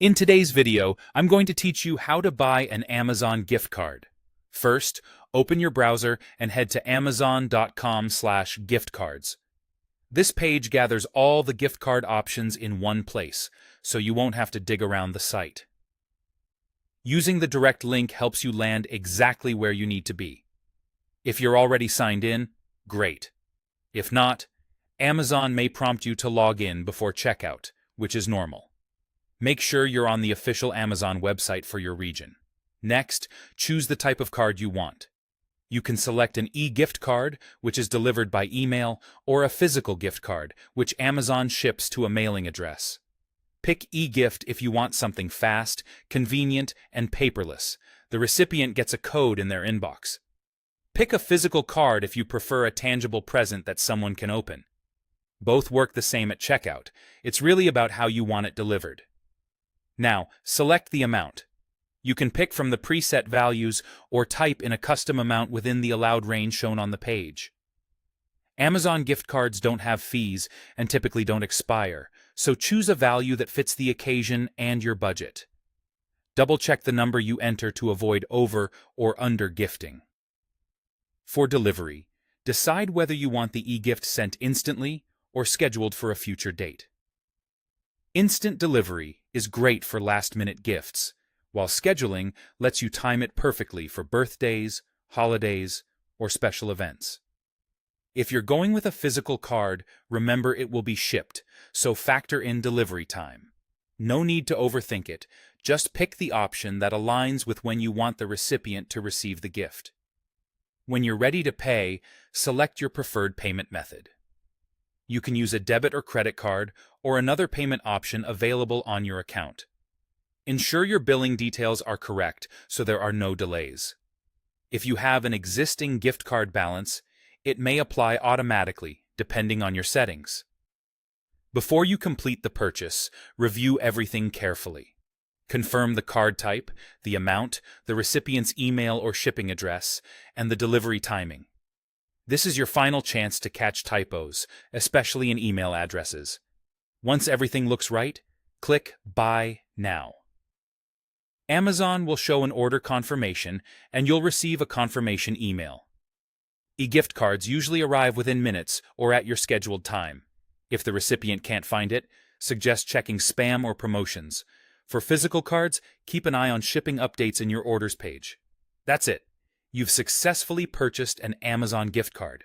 In today's video, I'm going to teach you how to buy an Amazon gift card. First, open your browser and head to amazon.com/giftcards. This page gathers all the gift card options in one place, so you won't have to dig around the site. Using the direct link helps you land exactly where you need to be. If you're already signed in, great. If not, Amazon may prompt you to log in before checkout, which is normal. Make sure you're on the official Amazon website for your region. Next, choose the type of card you want. You can select an e-gift card, which is delivered by email, or a physical gift card, which Amazon ships to a mailing address. Pick e-gift if you want something fast, convenient, and paperless. The recipient gets a code in their inbox. Pick a physical card if you prefer a tangible present that someone can open. Both work the same at checkout. It's really about how you want it delivered. Now, select the amount. You can pick from the preset values or type in a custom amount within the allowed range shown on the page. Amazon gift cards don't have fees and typically don't expire, so choose a value that fits the occasion and your budget. Double-check the number you enter to avoid over or under gifting. For delivery, decide whether you want the e-gift sent instantly or scheduled for a future date. Instant delivery is great for last-minute gifts, while scheduling lets you time it perfectly for birthdays, holidays, or special events. If you're going with a physical card, remember it will be shipped, so factor in delivery time. No need to overthink it, just pick the option that aligns with when you want the recipient to receive the gift. When you're ready to pay, select your preferred payment method. You can use a debit or credit card or another payment option available on your account. Ensure your billing details are correct so there are no delays. If you have an existing gift card balance, it may apply automatically depending on your settings. Before you complete the purchase, review everything carefully. Confirm the card type, the amount, the recipient's email or shipping address, and the delivery timing. This is your final chance to catch typos, especially in email addresses. Once everything looks right, click Buy Now. Amazon will show an order confirmation, and you'll receive a confirmation email. E-gift cards usually arrive within minutes or at your scheduled time. If the recipient can't find it, suggest checking spam or promotions. For physical cards, keep an eye on shipping updates in your orders page. That's it. You've successfully purchased an Amazon gift card.